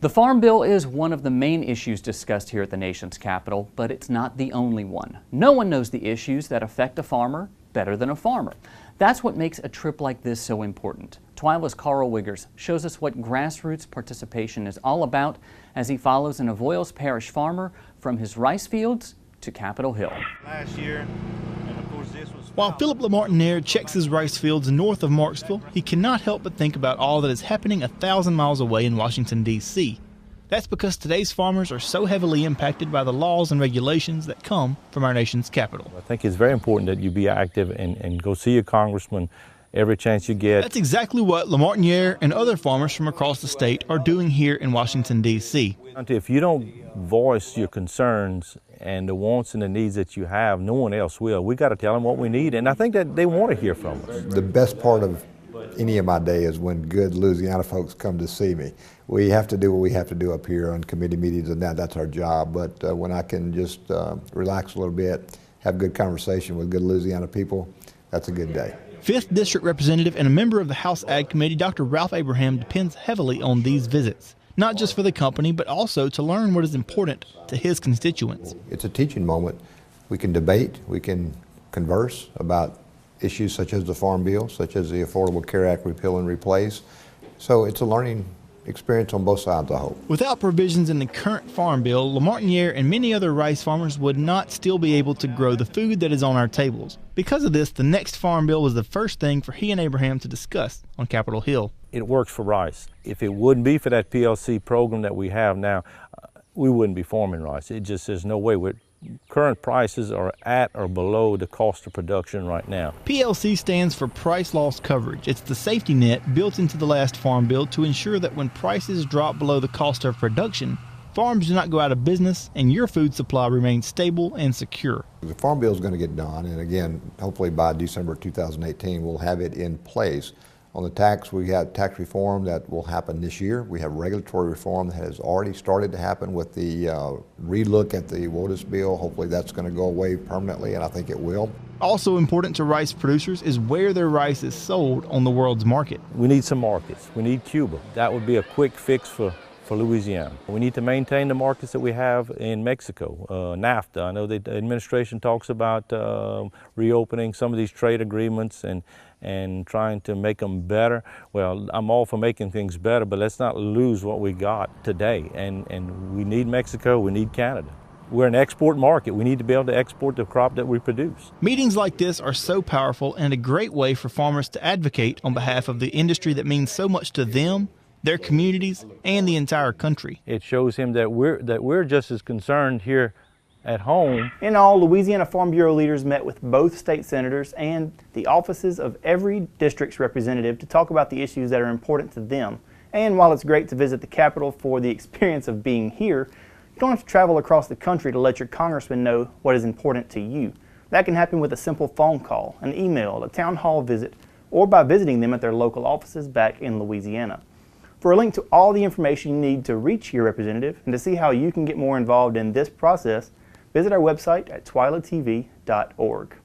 The Farm Bill is one of the main issues discussed here at the nation's capital, but it's not the only one. No one knows the issues that affect a farmer better than a farmer. That's what makes a trip like this so important. TWILA's Karl Wiggers shows us what grassroots participation is all about as he follows an Avoyelles Parish farmer from his rice fields to Capitol Hill. Last year, and of course this was... While Philip Lamartiniere checks his rice fields north of Marksville, he cannot help but think about all that is happening 1,000 miles away in Washington, D.C. That's because today's farmers are so heavily impacted by the laws and regulations that come from our nation's capital. I think it's very important that you be active and go see your congressman every chance you get. That's exactly what Lamartiniere and other farmers from across the state are doing here in Washington, D.C. If you don't voice your concerns and the wants and the needs that you have, no one else will. We got to tell them what we need, and I think that they want to hear from us. The best part of any of my day is when good Louisiana folks come to see me. We have to do what we have to do up here on committee meetings, and that's our job. But when I can just relax a little bit, have good conversation with good Louisiana people, that's a good day. 5th District Representative and a member of the House Ag Committee, Dr. Ralph Abraham depends heavily on these visits, not just for the company, but also to learn what is important to his constituents. It's a teaching moment. We can debate, we can converse about issues such as the Farm Bill, such as the Affordable Care Act repeal and replace. So it's a learning experience on both sides, I hope. Without provisions in the current Farm Bill, Lamartiniere and many other rice farmers would not still be able to grow the food that is on our tables. Because of this, the next Farm Bill was the first thing for he and Abraham to discuss on Capitol Hill. It works for rice. If it wouldn't be for that PLC program that we have now, we wouldn't be farming rice. It just says no way. Current prices are at or below the cost of production right now. PLC stands for Price Loss Coverage. It's the safety net built into the last Farm Bill to ensure that when prices drop below the cost of production, farms do not go out of business and your food supply remains stable and secure. The Farm Bill is going to get done, and again, hopefully by December 2018, we'll have it in place. On the tax, we have tax reform that will happen this year. We have regulatory reform that has already started to happen with the relook at the WOTUS bill. Hopefully that's going to go away permanently, and I think it will. Also important to rice producers is where their rice is sold on the world's market. We need some markets. We need Cuba. That would be a quick fix for Louisiana. We need to maintain the markets that we have in Mexico, NAFTA. I know the administration talks about reopening some of these trade agreements and trying to make them better. Well, I'm all for making things better, but let's not lose what we got today. And we need Mexico, we need Canada. We're an export market. We need to be able to export the crop that we produce. Meetings like this are so powerful and a great way for farmers to advocate on behalf of the industry that means so much to them, their communities, and the entire country. It shows him that we're just as concerned here at home. In all, Louisiana Farm Bureau leaders met with both state senators and the offices of every district's representative to talk about the issues that are important to them. And while it's great to visit the Capitol for the experience of being here, you don't have to travel across the country to let your congressman know what is important to you. That can happen with a simple phone call, an email, a town hall visit, or by visiting them at their local offices back in Louisiana. For a link to all the information you need to reach your representative and to see how you can get more involved in this process, visit our website at twilatv.org.